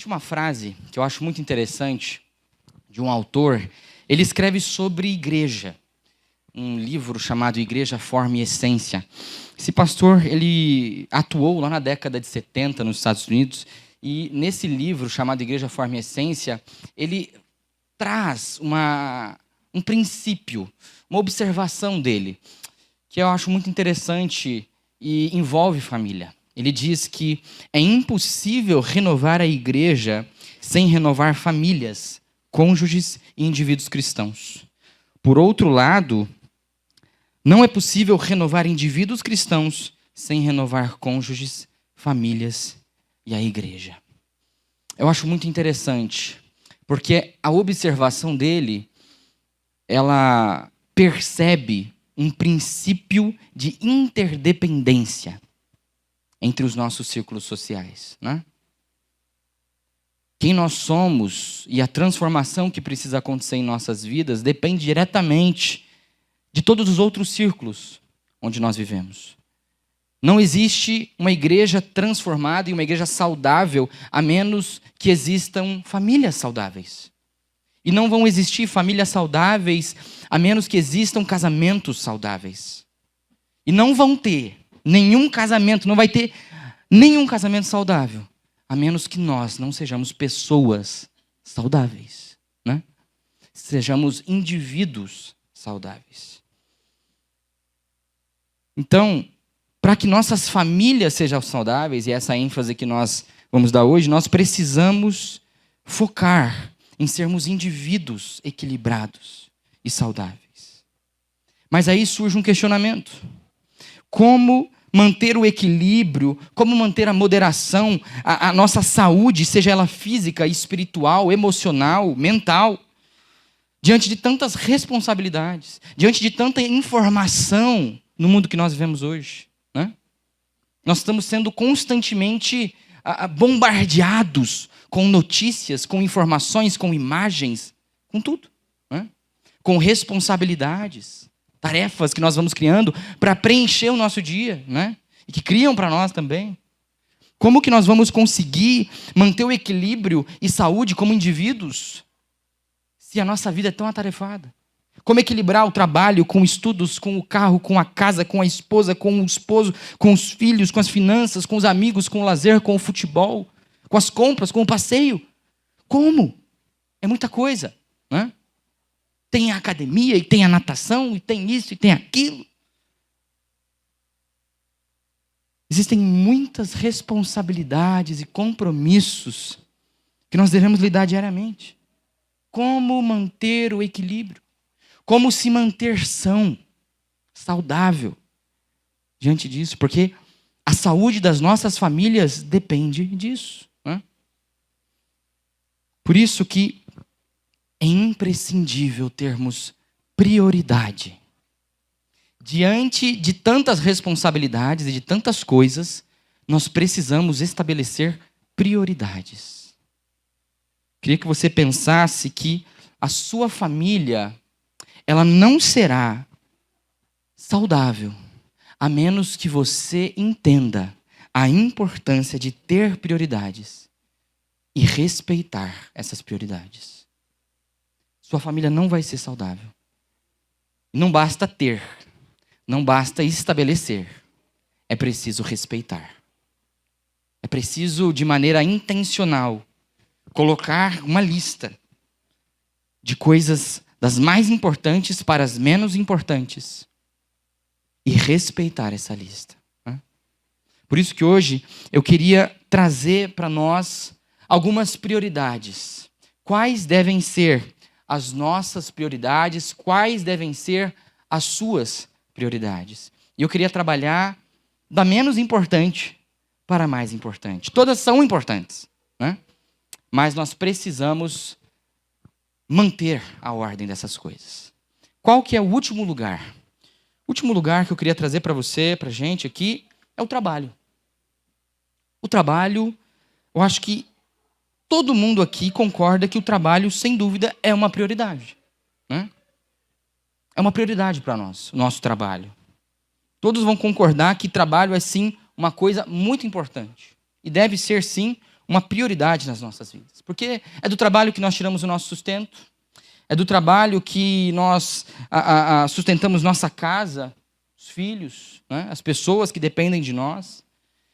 Existe uma frase que eu acho muito interessante, de um autor. Ele escreve sobre igreja, um livro chamado Igreja, Forma e Essência. Esse pastor, ele atuou lá na década de 70 nos Estados Unidos, e nesse livro chamado Igreja, Forma e Essência, ele traz um princípio, uma observação dele, que eu acho muito interessante e envolve família. Ele diz que é impossível renovar a igreja sem renovar famílias, cônjuges e indivíduos cristãos. Por outro lado, não é possível renovar indivíduos cristãos sem renovar cônjuges, famílias e a igreja. Eu acho muito interessante, porque a observação dele, ela percebe um princípio de interdependência entre os nossos círculos sociais, né? Quem nós somos e a transformação que precisa acontecer em nossas vidas depende diretamente de todos os outros círculos onde nós vivemos. Não existe uma igreja transformada e uma igreja saudável a menos que existam famílias saudáveis. E não vão existir famílias saudáveis a menos que existam casamentos saudáveis. E não vão ter nenhum casamento, não vai ter nenhum casamento saudável, a menos que nós não sejamos pessoas saudáveis, né? Sejamos indivíduos saudáveis. Então, para que nossas famílias sejam saudáveis, e essa ênfase que nós vamos dar hoje, nós precisamos focar em sermos indivíduos equilibrados e saudáveis. Mas aí surge um questionamento. Como manter o equilíbrio, como manter a moderação, a nossa saúde, seja ela física, espiritual, emocional, mental, diante de tantas responsabilidades, diante de tanta informação no mundo que nós vivemos hoje, né? Nós estamos sendo constantemente bombardeados com notícias, com informações, com imagens, com tudo, né? Com responsabilidades, tarefas que nós vamos criando para preencher o nosso dia, né? E que criam para nós também. Como que nós vamos conseguir manter o equilíbrio e saúde como indivíduos se a nossa vida é tão atarefada? Como equilibrar o trabalho com estudos, com o carro, com a casa, com a esposa, com o esposo, com os filhos, com as finanças, com os amigos, com o lazer, com o futebol, com as compras, com o passeio? Como? É muita coisa, né? Tem a academia, e tem a natação, e tem isso, e tem aquilo. Existem muitas responsabilidades e compromissos que nós devemos lidar diariamente. Como manter o equilíbrio? Como se manter são, saudável diante disso? Porque a saúde das nossas famílias depende disso, né? Por isso que é imprescindível termos prioridade. Diante de tantas responsabilidades e de tantas coisas, nós precisamos estabelecer prioridades. Queria que você pensasse que a sua família, ela não será saudável, a menos que você entenda a importância de ter prioridades e respeitar essas prioridades. Sua família não vai ser saudável. Não basta ter, não basta estabelecer, é preciso respeitar. É preciso, de maneira intencional, colocar uma lista de coisas das mais importantes para as menos importantes e respeitar essa lista, né? Por isso que hoje eu queria trazer para nós algumas prioridades. Quais devem ser as nossas prioridades? Quais devem ser as suas prioridades? E eu queria trabalhar da menos importante para a mais importante. Todas são importantes, né? Mas nós precisamos manter a ordem dessas coisas. Qual que é o último lugar? O último lugar que eu queria trazer para você, para a gente aqui, é o trabalho. O trabalho, eu acho que todo mundo aqui concorda que o trabalho, sem dúvida, é uma prioridade, né? É uma prioridade para nós, o nosso trabalho. Todos vão concordar que trabalho é, sim, uma coisa muito importante. E deve ser, sim, uma prioridade nas nossas vidas. Porque é do trabalho que nós tiramos o nosso sustento, é do trabalho que nós sustentamos nossa casa, os filhos, né? As pessoas que dependem de nós.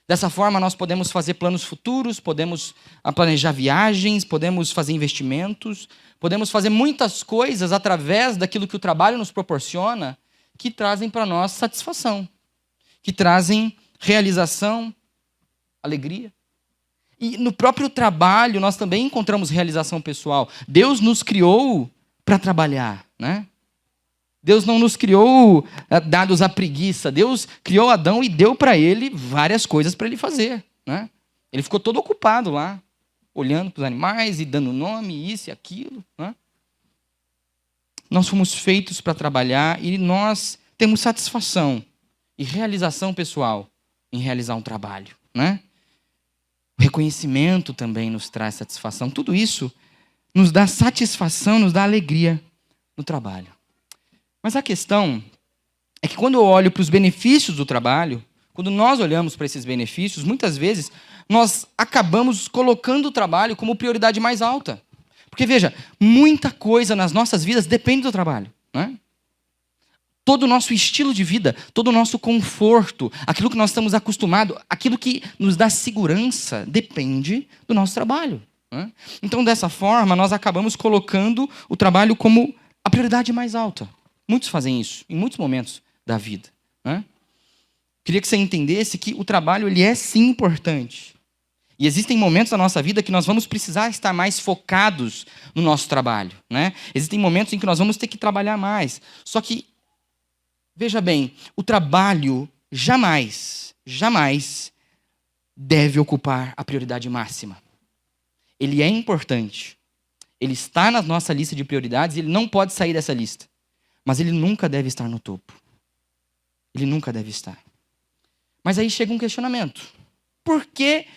Dessa forma, nós podemos fazer planos futuros, podemos planejar viagens, podemos fazer investimentos, podemos fazer muitas coisas através daquilo que o trabalho nos proporciona, que trazem para nós satisfação, que trazem realização, alegria. E no próprio trabalho, nós também encontramos realização pessoal. Deus nos criou para trabalhar, né? Deus não nos criou dados à preguiça. Deus criou Adão e deu para ele várias coisas para ele fazer, né? Ele ficou todo ocupado lá, olhando para os animais e dando nome, isso e aquilo, né? Nós fomos feitos para trabalhar e nós temos satisfação e realização pessoal em realizar um trabalho, né? O reconhecimento também nos traz satisfação. Tudo isso nos dá satisfação, nos dá alegria no trabalho. Mas a questão é que quando eu olho para os benefícios do trabalho, quando nós olhamos para esses benefícios, muitas vezes nós acabamos colocando o trabalho como prioridade mais alta. Porque veja, muita coisa nas nossas vidas depende do trabalho, né? Todo o nosso estilo de vida, todo o nosso conforto, aquilo que nós estamos acostumados, aquilo que nos dá segurança, depende do nosso trabalho, né? Então, dessa forma, nós acabamos colocando o trabalho como a prioridade mais alta. Muitos fazem isso, em muitos momentos da vida, né? Queria que você entendesse que o trabalho ele é sim importante. E existem momentos da nossa vida que nós vamos precisar estar mais focados no nosso trabalho, né? Existem momentos em que nós vamos ter que trabalhar mais. Só que, veja bem, o trabalho jamais deve ocupar a prioridade máxima. Ele é importante. Ele está na nossa lista de prioridades e ele não pode sair dessa lista. Mas ele nunca deve estar no topo. Ele nunca deve estar. Mas aí chega um questionamento. Por que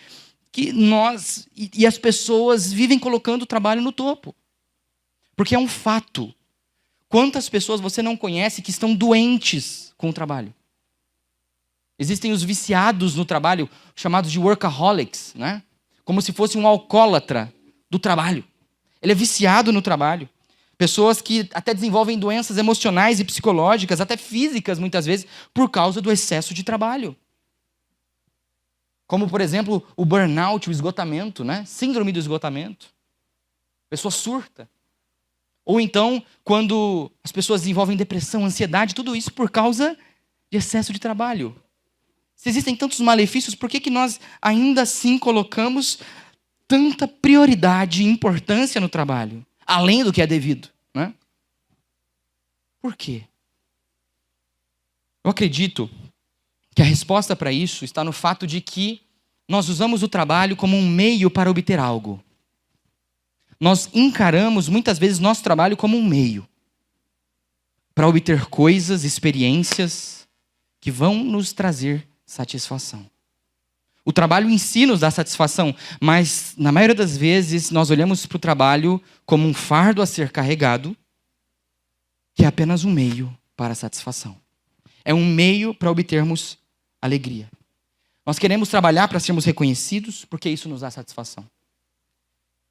nós e as pessoas vivem colocando o trabalho no topo? Porque é um fato. Quantas pessoas você não conhece que estão doentes com o trabalho? Existem os viciados no trabalho, chamados de workaholics, né? Como se fosse um alcoólatra do trabalho. Ele é viciado no trabalho. Pessoas que até desenvolvem doenças emocionais e psicológicas, até físicas muitas vezes, por causa do excesso de trabalho. Como, por exemplo, o burnout, o esgotamento, né? Síndrome do esgotamento. A pessoa surta. Ou então, quando as pessoas desenvolvem depressão, ansiedade, tudo isso por causa de excesso de trabalho. Se existem tantos malefícios, por que nós ainda assim colocamos tanta prioridade e importância no trabalho? Além do que é devido, né? Por quê? Eu acredito que a resposta para isso está no fato de que nós usamos o trabalho como um meio para obter algo. Nós encaramos muitas vezes nosso trabalho como um meio para obter coisas, experiências que vão nos trazer satisfação. O trabalho em si nos dá satisfação, mas na maioria das vezes nós olhamos para o trabalho como um fardo a ser carregado, que é apenas um meio para a satisfação. É um meio para obtermos alegria. Nós queremos trabalhar para sermos reconhecidos, porque isso nos dá satisfação.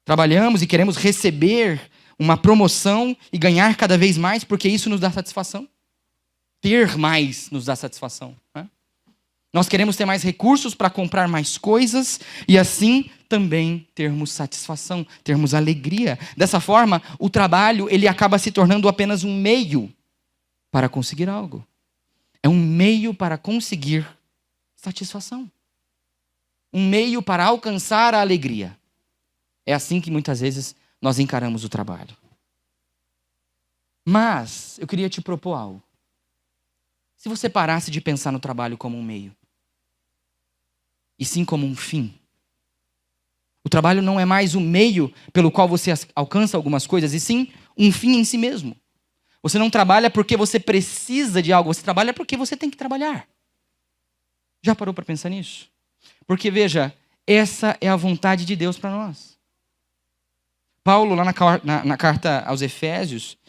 Trabalhamos e queremos receber uma promoção e ganhar cada vez mais, porque isso nos dá satisfação. Ter mais nos dá satisfação, né? Nós queremos ter mais recursos para comprar mais coisas e assim também termos satisfação, termos alegria. Dessa forma, o trabalho ele acaba se tornando apenas um meio para conseguir algo. É um meio para conseguir satisfação. Um meio para alcançar a alegria. É assim que muitas vezes nós encaramos o trabalho. Mas eu queria te propor algo. Se você parasse de pensar no trabalho como um meio, e sim como um fim. O trabalho não é mais o meio pelo qual você alcança algumas coisas, e sim um fim em si mesmo. Você não trabalha porque você precisa de algo, você trabalha porque você tem que trabalhar. Já parou para pensar nisso? Porque, veja, essa é a vontade de Deus para nós. Paulo, lá na carta aos Efésios,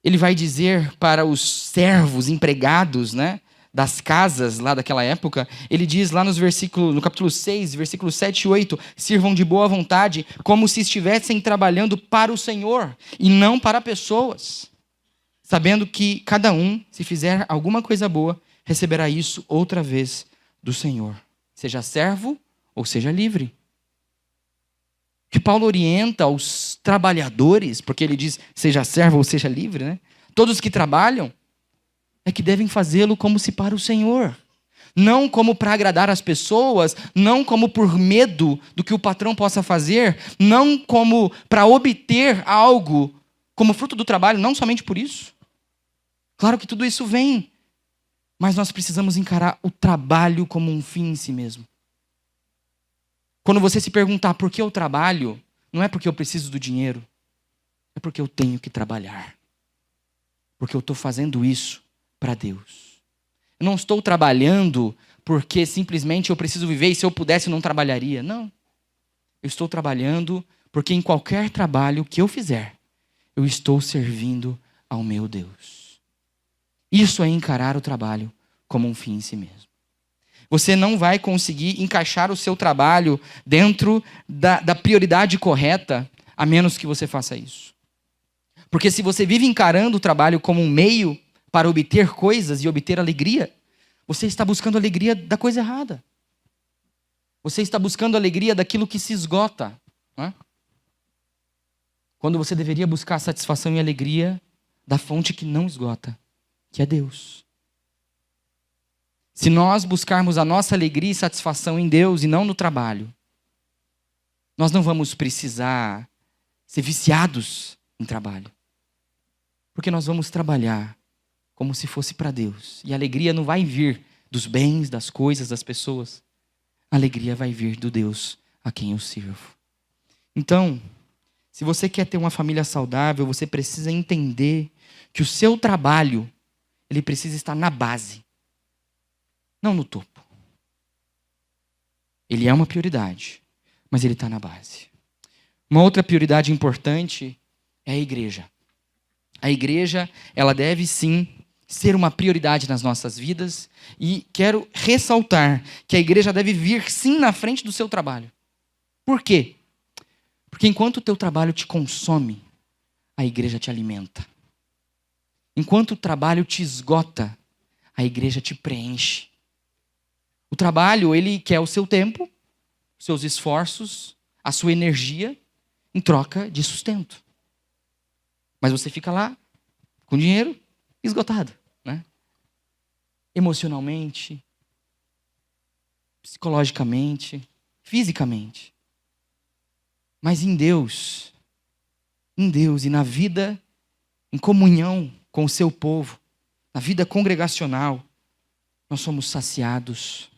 ele vai dizer para os servos, empregados, né, das casas lá daquela época, ele diz lá no capítulo 6, versículos 7 e 8, sirvam de boa vontade, como se estivessem trabalhando para o Senhor e não para pessoas, sabendo que cada um, se fizer alguma coisa boa, receberá isso outra vez do Senhor, seja servo ou seja livre. Que Paulo orienta aos trabalhadores, porque ele diz, seja servo ou seja livre, né? Todos que trabalham, é que devem fazê-lo como se para o Senhor. Não como para agradar as pessoas, não como por medo do que o patrão possa fazer, não como para obter algo como fruto do trabalho, não somente por isso. Claro que tudo isso vem, mas nós precisamos encarar o trabalho como um fim em si mesmo. Quando você se perguntar por que eu trabalho, não é porque eu preciso do dinheiro, é porque eu tenho que trabalhar. Porque eu estou fazendo isso para Deus. Eu não estou trabalhando porque simplesmente eu preciso viver e se eu pudesse eu não trabalharia. Não. Eu estou trabalhando porque em qualquer trabalho que eu fizer, eu estou servindo ao meu Deus. Isso é encarar o trabalho como um fim em si mesmo. Você não vai conseguir encaixar o seu trabalho dentro da prioridade correta, a menos que você faça isso. Porque se você vive encarando o trabalho como um meio para obter coisas e obter alegria, você está buscando a alegria da coisa errada. Você está buscando a alegria daquilo que se esgota. Né? Quando você deveria buscar satisfação e alegria da fonte que não esgota, que é Deus. Se nós buscarmos a nossa alegria e satisfação em Deus e não no trabalho, nós não vamos precisar ser viciados em trabalho. Porque nós vamos trabalhar como se fosse para Deus. E a alegria não vai vir dos bens, das coisas, das pessoas. A alegria vai vir do Deus a quem eu sirvo. Então, se você quer ter uma família saudável, você precisa entender que o seu trabalho, ele precisa estar na base, não no topo. Ele é uma prioridade, mas ele está na base. Uma outra prioridade importante é a igreja. A igreja, ela deve sim ser uma prioridade nas nossas vidas e quero ressaltar que a igreja deve vir sim na frente do seu trabalho. Por quê? Porque enquanto o teu trabalho te consome, a igreja te alimenta. Enquanto o trabalho te esgota, a igreja te preenche. O trabalho, ele quer o seu tempo, os seus esforços, a sua energia, em troca de sustento. Mas você fica lá, com dinheiro, esgotado. Né? Emocionalmente, psicologicamente, fisicamente. Mas em Deus e na vida, em comunhão com o seu povo, na vida congregacional, nós somos saciados,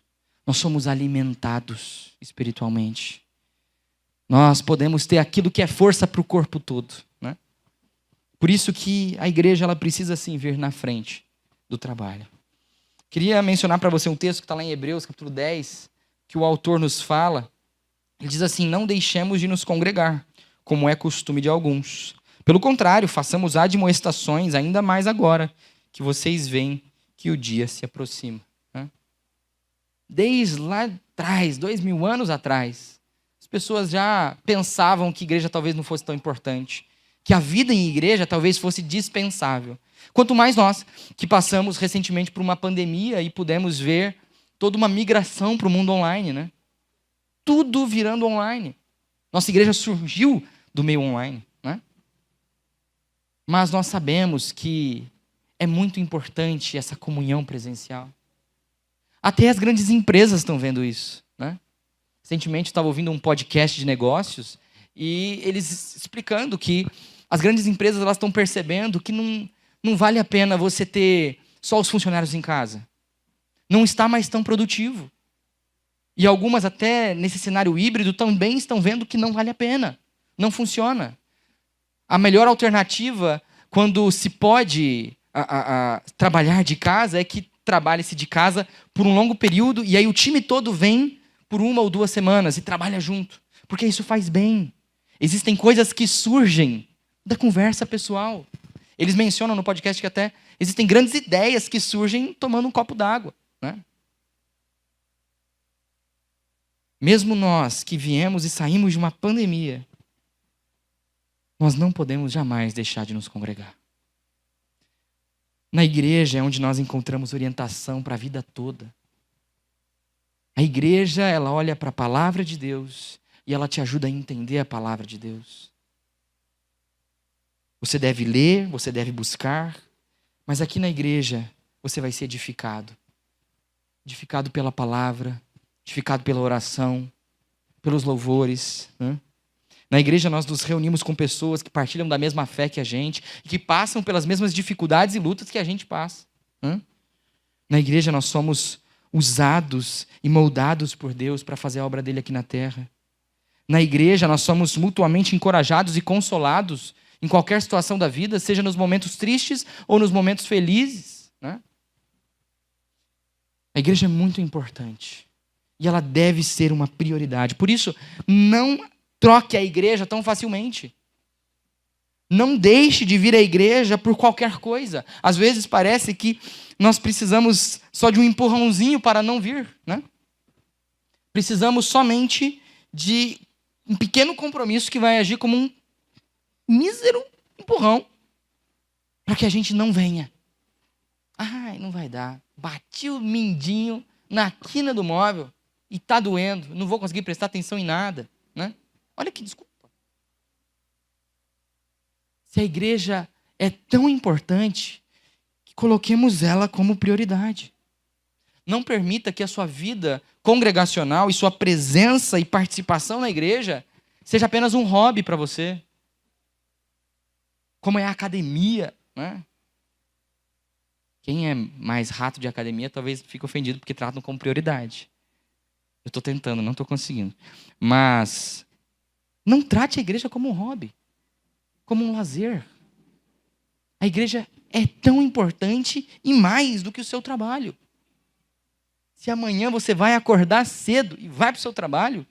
nós somos alimentados espiritualmente. Nós podemos ter aquilo que é força para o corpo todo. Né? Por isso que a igreja ela precisa sim vir na frente do trabalho. Queria mencionar para você um texto que está lá em Hebreus, capítulo 10, que o autor nos fala. Ele diz assim, não deixemos de nos congregar, como é costume de alguns. Pelo contrário, façamos admoestações ainda mais agora, que vocês veem que o dia se aproxima. Né? Desde lá atrás, 2000 anos atrás, as pessoas já pensavam que igreja talvez não fosse tão importante, que a vida em igreja talvez fosse dispensável. Quanto mais nós, que passamos recentemente por uma pandemia e pudemos ver toda uma migração para o mundo online, né? Tudo virando online. Nossa igreja surgiu do meio online, né? Mas nós sabemos que é muito importante essa comunhão presencial. Até as grandes empresas estão vendo isso, né? Recentemente eu estava ouvindo um podcast de negócios e eles explicando que as grandes empresas elas estão percebendo que não vale a pena você ter só os funcionários em casa. Não está mais tão produtivo. E algumas até nesse cenário híbrido também estão vendo que não vale a pena. Não funciona. A melhor alternativa quando se pode trabalhar de casa é que trabalhe-se de casa por um longo período e aí o time todo vem por 1 ou 2 semanas e trabalha junto. Porque isso faz bem. Existem coisas que surgem da conversa pessoal. Eles mencionam no podcast que até Existem grandes ideias que surgem tomando um copo d'água, né? Mesmo nós que viemos e saímos de uma pandemia, nós não podemos jamais deixar de nos congregar. Na igreja é onde nós encontramos orientação para a vida toda. A igreja, ela olha para a palavra de Deus e ela te ajuda a entender a palavra de Deus. Você deve ler, você deve buscar, mas aqui na igreja você vai ser edificado. Edificado pela palavra, edificado pela oração, pelos louvores, né? Na igreja nós nos reunimos com pessoas que partilham da mesma fé que a gente e que passam pelas mesmas dificuldades e lutas que a gente passa, né? Na igreja nós somos usados e moldados por Deus para fazer a obra dele aqui na terra. Na igreja nós somos mutuamente encorajados e consolados em qualquer situação da vida, seja nos momentos tristes ou nos momentos felizes, né? A igreja é muito importante e ela deve ser uma prioridade. Por isso, não troque a igreja tão facilmente. Não deixe de vir à igreja por qualquer coisa. Às vezes parece que nós precisamos só de um empurrãozinho para não vir, né? Precisamos somente de um pequeno compromisso que vai agir como um mísero empurrão para que a gente não venha. Ai, não vai dar. Bati o mindinho na quina do móvel e está doendo. Não vou conseguir prestar atenção em nada, né? Olha que desculpa. Se a igreja é tão importante, que coloquemos ela como prioridade. Não permita que a sua vida congregacional e sua presença e participação na igreja seja apenas um hobby para você. Como é a academia, né? Quem é mais rato de academia talvez fique ofendido porque tratam como prioridade. Eu estou tentando, não estou conseguindo. Mas não trate a igreja como um hobby, como um lazer. A igreja é tão importante e mais do que o seu trabalho. Se amanhã você vai acordar cedo e vai para o seu trabalho,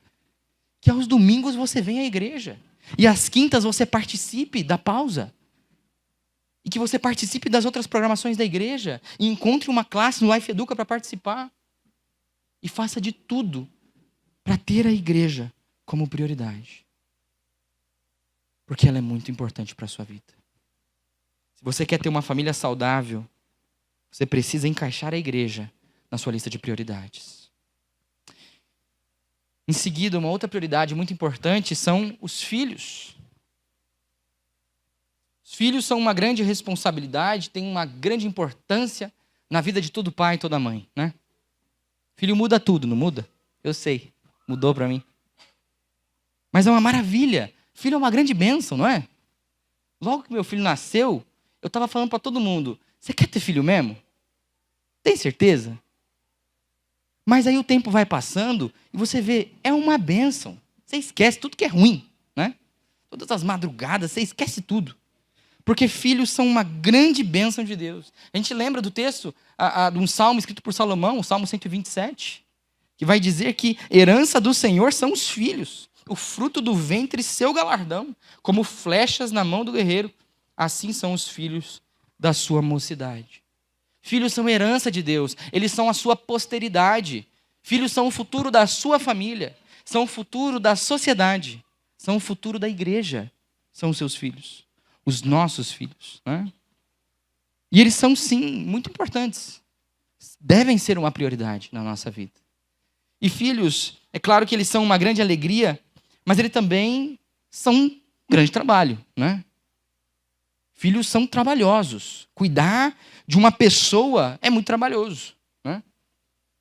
que aos domingos você venha à igreja. E às quintas você participe da pausa. E que você participe das outras programações da igreja. E encontre uma classe no Life Educa para participar. E faça de tudo para ter a igreja como prioridade. Porque ela é muito importante para a sua vida. Se você quer ter uma família saudável, você precisa encaixar a igreja na sua lista de prioridades. Em seguida, uma outra prioridade muito importante são os filhos. Os filhos são uma grande responsabilidade, têm uma grande importância na vida de todo pai e toda mãe, né? Filho muda tudo, não muda? Eu sei, mudou para mim. Mas é uma maravilha. Filho é uma grande bênção, não é? Logo que meu filho nasceu, eu estava falando para todo mundo, você quer ter filho mesmo? Tem certeza? Mas aí o tempo vai passando e você vê, é uma bênção. Você esquece tudo que é ruim, né? Todas as madrugadas, você esquece tudo. Porque filhos são uma grande bênção de Deus. A gente lembra do texto, de um salmo escrito por Salomão, o Salmo 127, que vai dizer que herança do Senhor são os filhos, o fruto do ventre seu galardão, como flechas na mão do guerreiro, assim são os filhos da sua mocidade. Filhos são herança de Deus, eles são a sua posteridade. Filhos são o futuro da sua família, são o futuro da sociedade, são o futuro da igreja, são os seus filhos, os nossos filhos, né? E eles são, sim, muito importantes, devem ser uma prioridade na nossa vida. E filhos, é claro que eles são uma grande alegria, mas eles também são um grande trabalho, né? Filhos são trabalhosos. Cuidar de uma pessoa é muito trabalhoso, né?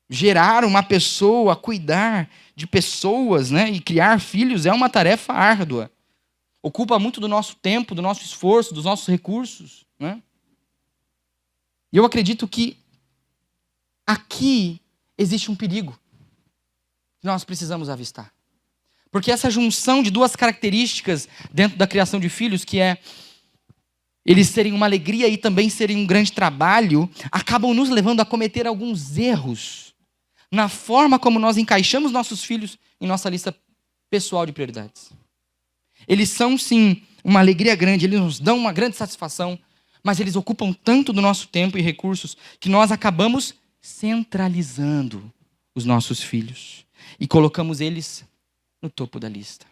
Gerar uma pessoa, cuidar de pessoas, né? E criar filhos é uma tarefa árdua. Ocupa muito do nosso tempo, do nosso esforço, dos nossos recursos, né? E eu acredito que aqui existe um perigo que nós precisamos avistar. Porque essa junção de duas características dentro da criação de filhos, que é eles serem uma alegria e também serem um grande trabalho, acabam nos levando a cometer alguns erros na forma como nós encaixamos nossos filhos em nossa lista pessoal de prioridades. Eles são, sim, uma alegria grande, eles nos dão uma grande satisfação, mas eles ocupam tanto do nosso tempo e recursos que nós acabamos centralizando os nossos filhos e colocamos eles no topo da lista.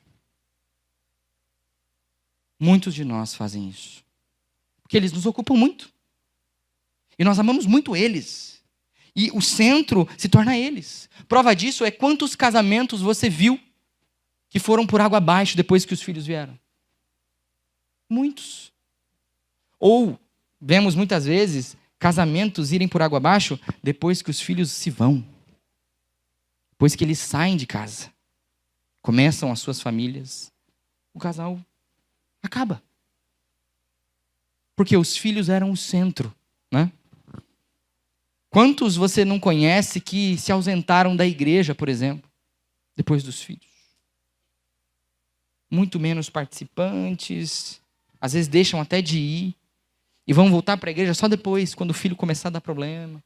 Muitos de nós fazem isso, porque eles nos ocupam muito. E nós amamos muito eles. E o centro se torna eles. Prova disso é quantos casamentos você viu que foram por água abaixo depois que os filhos vieram. Muitos. Ou vemos muitas vezes casamentos irem por água abaixo depois que os filhos se vão. Depois que eles saem de casa. Começam as suas famílias. O casal acaba. Porque os filhos eram o centro, né? Quantos você não conhece que se ausentaram da igreja, por exemplo, depois dos filhos? Muito menos participantes, às vezes deixam até de ir e vão voltar para a igreja só depois, quando o filho começar a dar problema.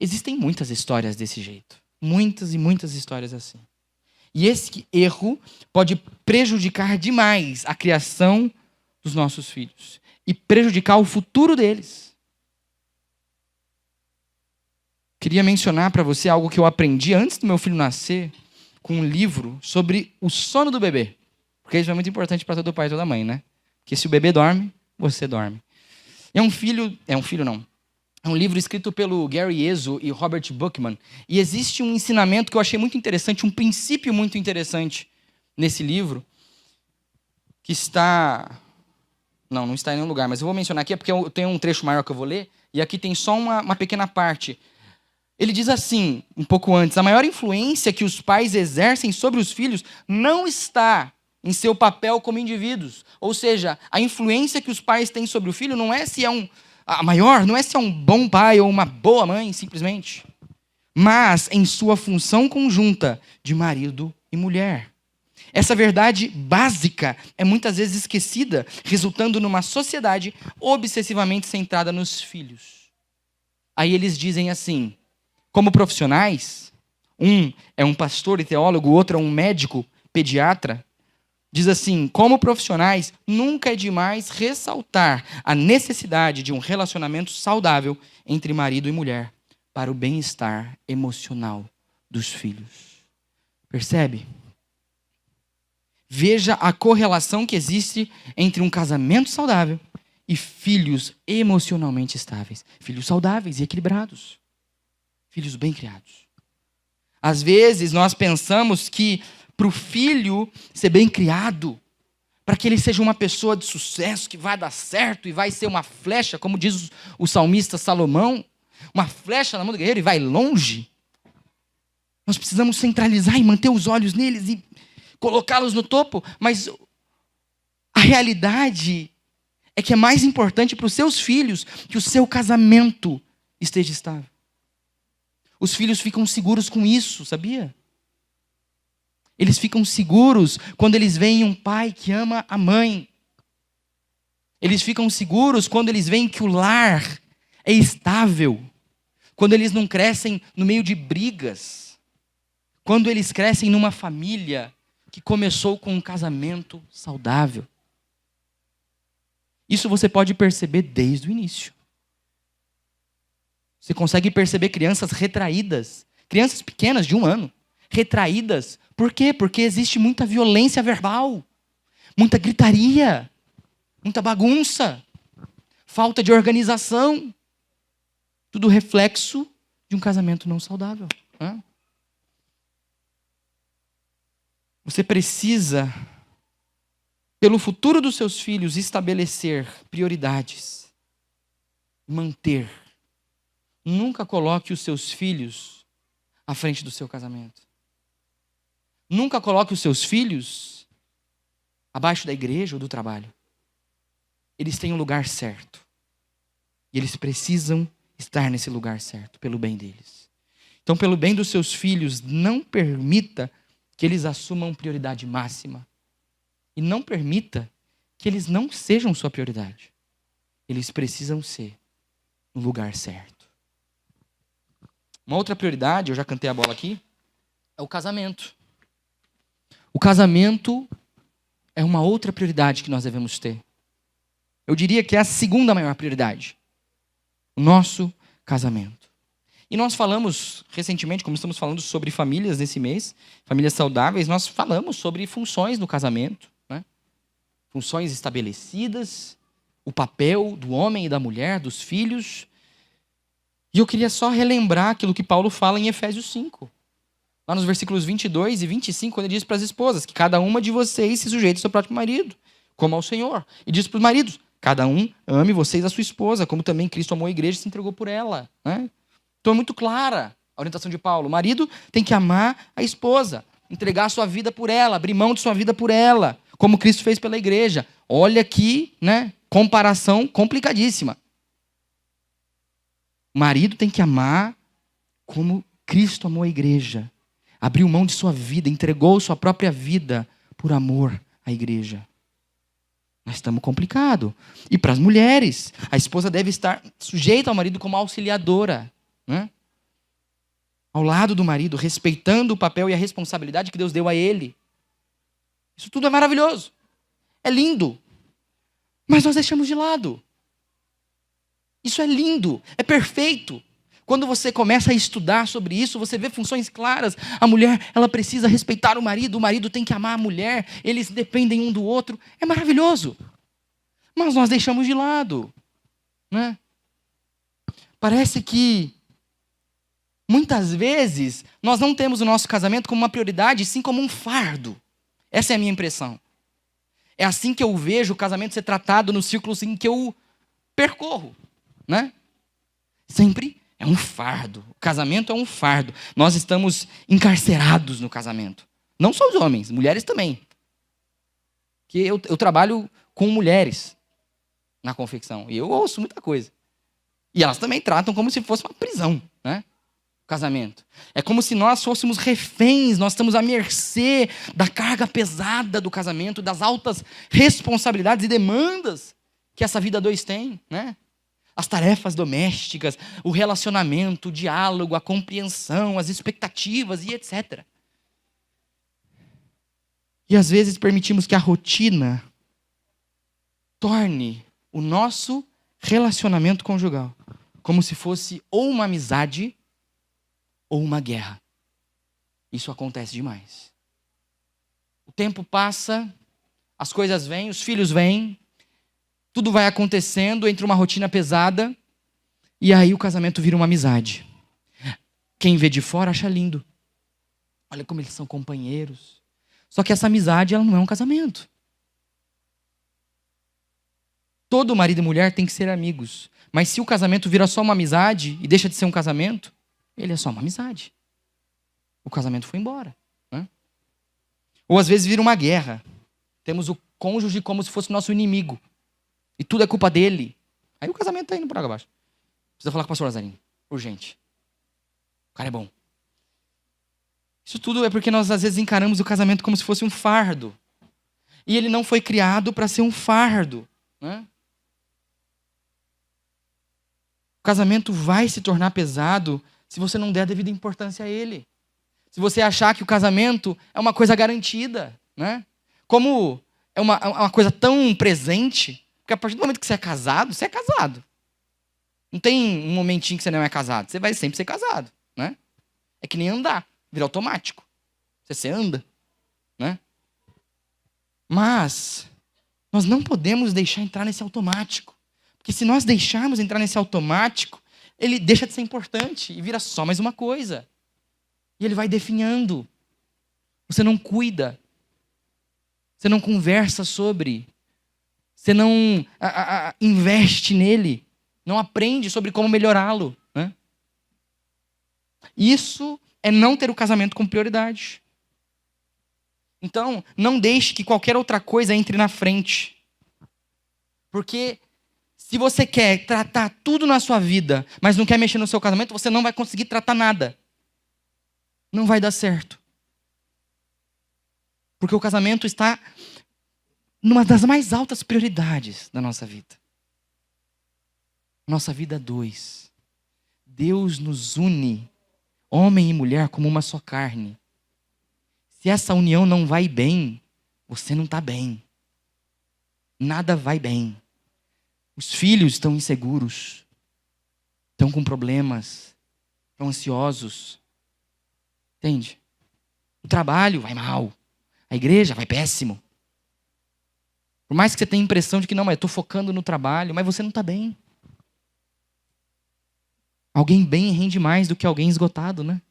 Existem muitas histórias desse jeito. Muitas e muitas histórias assim. E esse erro pode prejudicar demais a criação dos nossos filhos e prejudicar o futuro deles. Queria mencionar para você algo que eu aprendi antes do meu filho nascer, com um livro sobre o sono do bebê. Porque isso é muito importante para todo pai e toda mãe, né? Porque se o bebê dorme, você dorme. É um livro escrito pelo Gary Ezzo e Robert Buckman. E existe um ensinamento que eu achei muito interessante, um princípio muito interessante nesse livro, que está... Não está em nenhum lugar, mas eu vou mencionar aqui, porque eu tenho um trecho maior que eu vou ler, e aqui tem só uma pequena parte. Ele diz assim, um pouco antes, a maior influência que os pais exercem sobre os filhos não está em seu papel como indivíduos. Ou seja, a influência que os pais têm sobre o filho não é se é não é se é um bom pai ou uma boa mãe, simplesmente. Mas em sua função conjunta de marido e mulher. Essa verdade básica é muitas vezes esquecida, resultando numa sociedade obsessivamente centrada nos filhos. Aí eles dizem assim, como profissionais, um é um pastor e teólogo, o outro é um médico, pediatra, diz assim, como profissionais, nunca é demais ressaltar a necessidade de um relacionamento saudável entre marido e mulher para o bem-estar emocional dos filhos. Percebe? Veja a correlação que existe entre um casamento saudável e filhos emocionalmente estáveis. Filhos saudáveis e equilibrados. Filhos bem criados. Às vezes nós pensamos que para o filho ser bem criado, para que ele seja uma pessoa de sucesso, que vai dar certo e vai ser uma flecha, como diz o salmista Salomão, uma flecha na mão do guerreiro e vai longe. Nós precisamos centralizar e manter os olhos neles e colocá-los no topo, mas a realidade é que é mais importante para os seus filhos que o seu casamento esteja estável. Os filhos ficam seguros com isso, sabia? Eles ficam seguros quando eles veem um pai que ama a mãe. Eles ficam seguros quando eles veem que o lar é estável. Quando eles não crescem no meio de brigas. Quando eles crescem numa família que começou com um casamento saudável. Isso você pode perceber desde o início. Você consegue perceber crianças retraídas, crianças pequenas de 1 ano, retraídas. Por quê? Porque existe muita violência verbal, muita gritaria, muita bagunça, falta de organização. Tudo reflexo de um casamento não saudável. Né? Você precisa, pelo futuro dos seus filhos, estabelecer prioridades, manter. Nunca coloque os seus filhos à frente do seu casamento. Nunca coloque os seus filhos abaixo da igreja ou do trabalho. Eles têm um lugar certo. E eles precisam estar nesse lugar certo, pelo bem deles. Então, pelo bem dos seus filhos, não permita que eles assumam prioridade máxima. E não permita que eles não sejam sua prioridade. Eles precisam ser no lugar certo. Uma outra prioridade, eu já cantei a bola aqui, é o casamento. O casamento é uma outra prioridade que nós devemos ter. Eu diria que é a segunda maior prioridade. O nosso casamento. E nós falamos recentemente, como estamos falando sobre famílias nesse mês, famílias saudáveis, nós falamos sobre funções no casamento, né? Funções estabelecidas, o papel do homem e da mulher, dos filhos. E eu queria só relembrar aquilo que Paulo fala em Efésios 5. Lá nos versículos 22 e 25, quando ele diz para as esposas que cada uma de vocês se sujeite ao seu próprio marido, como ao Senhor. E diz para os maridos, cada um ame vocês a sua esposa, como também Cristo amou a igreja e se entregou por ela. Né? Então é muito clara a orientação de Paulo. O marido tem que amar a esposa, entregar a sua vida por ela, abrir mão de sua vida por ela, como Cristo fez pela igreja. Olha aqui, né? Comparação complicadíssima. O marido tem que amar como Cristo amou a igreja. Abriu mão de sua vida, entregou sua própria vida por amor à igreja. Nós estamos complicados. E para as mulheres, a esposa deve estar sujeita ao marido como auxiliadora, né? Ao lado do marido, respeitando o papel e a responsabilidade que Deus deu a ele. Isso tudo é maravilhoso. É lindo. Mas nós deixamos de lado. Isso é lindo, é perfeito. Quando você começa a estudar sobre isso, você vê funções claras. A mulher, ela precisa respeitar o marido tem que amar a mulher, eles dependem um do outro. É maravilhoso. Mas nós deixamos de lado, né? Parece que muitas vezes nós não temos o nosso casamento como uma prioridade, sim como um fardo. Essa é a minha impressão. É assim que eu vejo o casamento ser tratado nos círculos em que eu percorro, né? Sempre é um fardo. O casamento é um fardo. Nós estamos encarcerados no casamento. Não só os homens, mulheres também. Porque eu trabalho com mulheres na confecção. E eu ouço muita coisa. E elas também tratam como se fosse uma prisão, né? O casamento. É como se nós fôssemos reféns, nós estamos à mercê da carga pesada do casamento, das altas responsabilidades e demandas que essa vida a dois tem, né? As tarefas domésticas, o relacionamento, o diálogo, a compreensão, as expectativas e etc. E às vezes permitimos que a rotina torne o nosso relacionamento conjugal como se fosse ou uma amizade ou uma guerra. Isso acontece demais. O tempo passa, as coisas vêm, os filhos vêm, tudo vai acontecendo entre uma rotina pesada e aí o casamento vira uma amizade. Quem vê de fora acha lindo. Olha como eles são companheiros. Só que essa amizade, ela não é um casamento. Todo marido e mulher tem que ser amigos. Mas se o casamento vira só uma amizade e deixa de ser um casamento, ele é só uma amizade. O casamento foi embora, né? Ou às vezes vira uma guerra. Temos o cônjuge como se fosse nosso inimigo. E tudo é culpa dele. Aí o casamento está indo por água abaixo. Precisa falar com o pastor Lazarinho. Urgente. O cara é bom. Isso tudo é porque nós às vezes encaramos o casamento como se fosse um fardo. E ele não foi criado para ser um fardo, né? O casamento vai se tornar pesado se você não der a devida importância a ele. Se você achar que o casamento é uma coisa garantida, né? Como é uma coisa tão presente, porque a partir do momento que você é casado, você é casado. Não tem um momentinho que você não é casado. Você vai sempre ser casado, né? É que nem andar, vira automático. Você anda, né? Mas nós não podemos deixar entrar nesse automático. Porque se nós deixarmos entrar nesse automático, ele deixa de ser importante e vira só mais uma coisa. E ele vai definhando. Você não cuida. Você não conversa sobre. Você não investe nele. Não aprende sobre como melhorá-lo, né? Isso é não ter o casamento como prioridade. Então, não deixe que qualquer outra coisa entre na frente. Porque se você quer tratar tudo na sua vida, mas não quer mexer no seu casamento, você não vai conseguir tratar nada. Não vai dar certo. Porque o casamento está numa das mais altas prioridades da nossa vida. Nossa vida a dois. Deus nos une, homem e mulher, como uma só carne. Se essa união não vai bem, você não está bem. Nada vai bem. Os filhos estão inseguros, estão com problemas, estão ansiosos. Entende? O trabalho vai mal, a igreja vai péssimo. Por mais que você tenha a impressão de que não, mas eu estou focando no trabalho, mas você não está bem. Alguém bem rende mais do que alguém esgotado, né?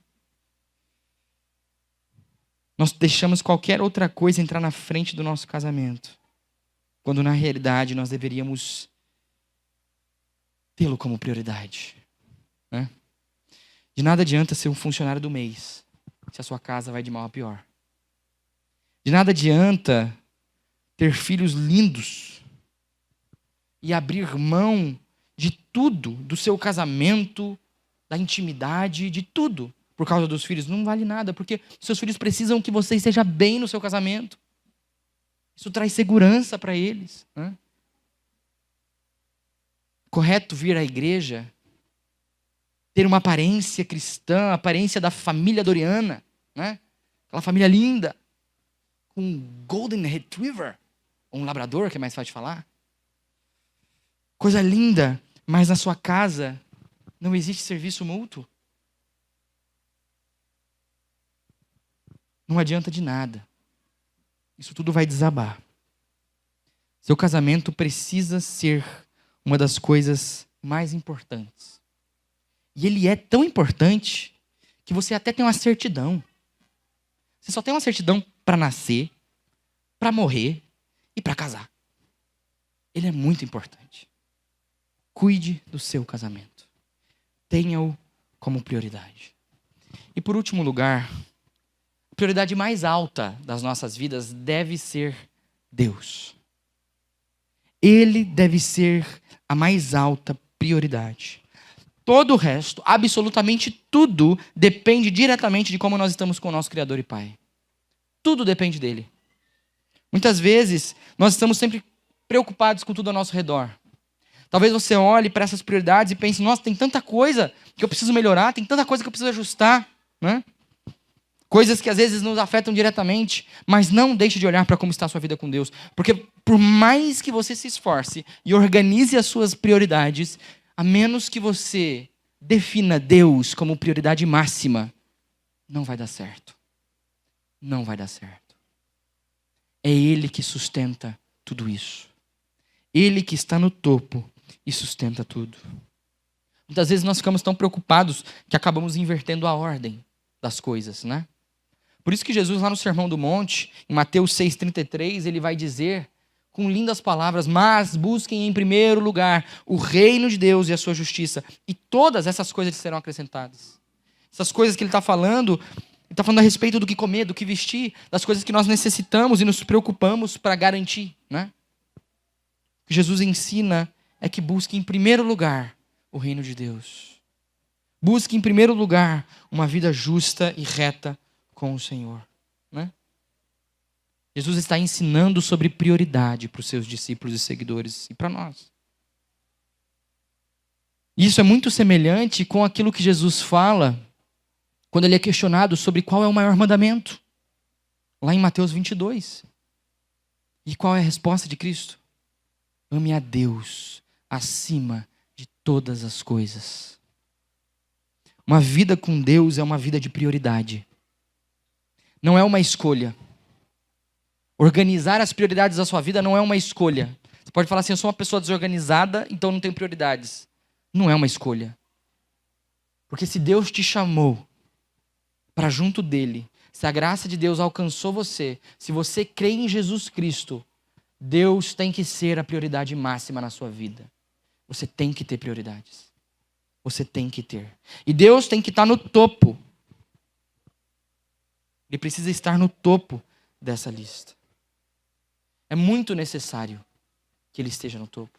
Nós deixamos qualquer outra coisa entrar na frente do nosso casamento, quando na realidade nós deveríamos tê-lo como prioridade, né? De nada adianta ser um funcionário do mês, se a sua casa vai de mal a pior. De nada adianta ter filhos lindos e abrir mão de tudo, do seu casamento, da intimidade, de tudo, por causa dos filhos. Não vale nada, porque seus filhos precisam que você esteja bem no seu casamento. Isso traz segurança para eles, né? Correto vir à igreja, ter uma aparência cristã, a aparência da família Doriana, né? Aquela família linda, com um Golden Retriever, ou um labrador, que é mais fácil de falar. Coisa linda, mas na sua casa não existe serviço mútuo. Não adianta de nada. Isso tudo vai desabar. Seu casamento precisa ser uma das coisas mais importantes. E ele é tão importante que você até tem uma certidão. Você só tem uma certidão para nascer, para morrer e para casar. Ele é muito importante. Cuide do seu casamento. Tenha-o como prioridade. E por último lugar, a prioridade mais alta das nossas vidas deve ser Deus. Ele deve ser a mais alta prioridade. Todo o resto, absolutamente tudo, depende diretamente de como nós estamos com o nosso Criador e Pai. Tudo depende dele. Muitas vezes, nós estamos sempre preocupados com tudo ao nosso redor. Talvez você olhe para essas prioridades e pense, nossa, tem tanta coisa que eu preciso melhorar, tem tanta coisa que eu preciso ajustar, né? Coisas que às vezes nos afetam diretamente, mas não deixe de olhar para como está a sua vida com Deus. Porque por mais que você se esforce e organize as suas prioridades, a menos que você defina Deus como prioridade máxima, não vai dar certo. Não vai dar certo. É Ele que sustenta tudo isso. Ele que está no topo e sustenta tudo. Muitas vezes nós ficamos tão preocupados que acabamos invertendo a ordem das coisas, né? Por isso que Jesus, lá no Sermão do Monte, em Mateus 6,33, ele vai dizer, com lindas palavras, mas busquem em primeiro lugar o reino de Deus e a sua justiça, e todas essas coisas serão acrescentadas. Essas coisas que ele está falando a respeito do que comer, do que vestir, das coisas que nós necessitamos e nos preocupamos para garantir, né? O que Jesus ensina é que busque em primeiro lugar o reino de Deus. Busque em primeiro lugar uma vida justa e reta com o Senhor, né? Jesus está ensinando sobre prioridade para os seus discípulos e seguidores e para nós. Isso é muito semelhante com aquilo que Jesus fala quando ele é questionado sobre qual é o maior mandamento. Lá em Mateus 22. E qual é a resposta de Cristo? Ame a Deus acima de todas as coisas. Uma vida com Deus é uma vida de prioridade. Não é uma escolha. Organizar as prioridades da sua vida não é uma escolha. Você pode falar assim, eu sou uma pessoa desorganizada, então não tenho prioridades. Não é uma escolha. Porque se Deus te chamou para junto dele, se a graça de Deus alcançou você, se você crê em Jesus Cristo, Deus tem que ser a prioridade máxima na sua vida. Você tem que ter prioridades. Você tem que ter. E Deus tem que estar no topo. Ele precisa estar no topo dessa lista. É muito necessário que ele esteja no topo.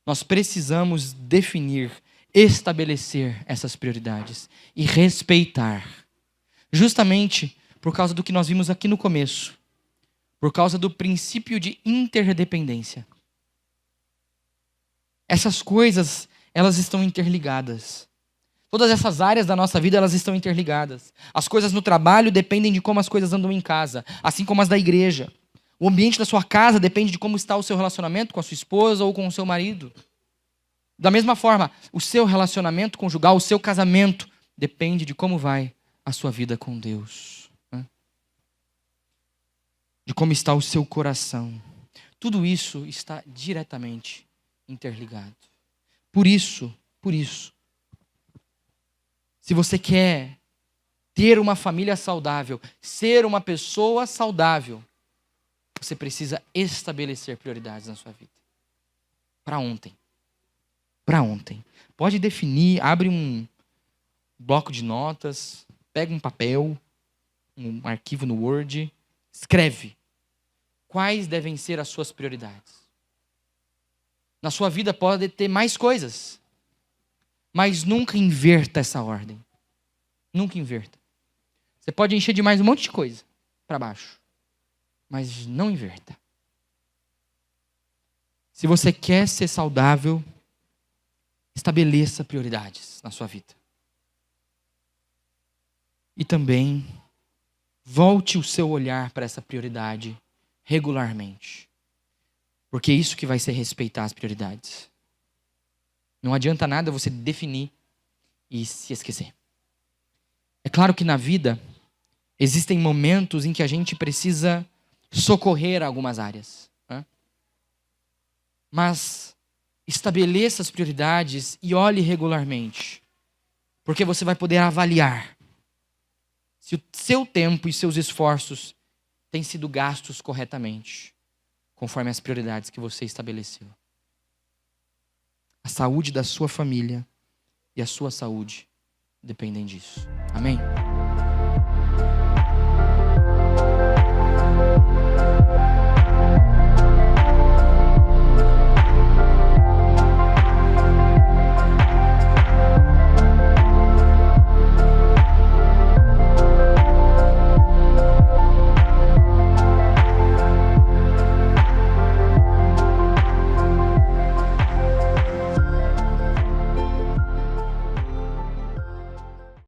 Nós precisamos definir, estabelecer essas prioridades e respeitar. Justamente por causa do que nós vimos aqui no começo. Por causa do princípio de interdependência. Essas coisas, elas estão interligadas. Todas essas áreas da nossa vida, elas estão interligadas. As coisas no trabalho dependem de como as coisas andam em casa, assim como as da igreja. O ambiente da sua casa depende de como está o seu relacionamento com a sua esposa ou com o seu marido. Da mesma forma, o seu relacionamento conjugal, o seu casamento, depende de como vai a sua vida com Deus. De como está o seu coração. Tudo isso está diretamente interligado. Por isso, se você quer ter uma família saudável, ser uma pessoa saudável, você precisa estabelecer prioridades na sua vida. Para ontem. Para ontem. Pode definir, abre um bloco de notas, pega um papel, um arquivo no Word, escreve quais devem ser as suas prioridades. Na sua vida pode ter mais coisas, mas nunca inverta essa ordem. Nunca inverta. Você pode encher de mais um monte de coisa para baixo, mas não inverta. Se você quer ser saudável, estabeleça prioridades na sua vida. E também volte o seu olhar para essa prioridade regularmente. Porque é isso que vai ser respeitar as prioridades. Não adianta nada você definir e se esquecer. É claro que na vida existem momentos em que a gente precisa socorrer algumas áreas. Mas estabeleça as prioridades e olhe regularmente. Porque você vai poder avaliar se o seu tempo e seus esforços têm sido gastos corretamente, conforme as prioridades que você estabeleceu. A saúde da sua família e a sua saúde dependem disso. Amém?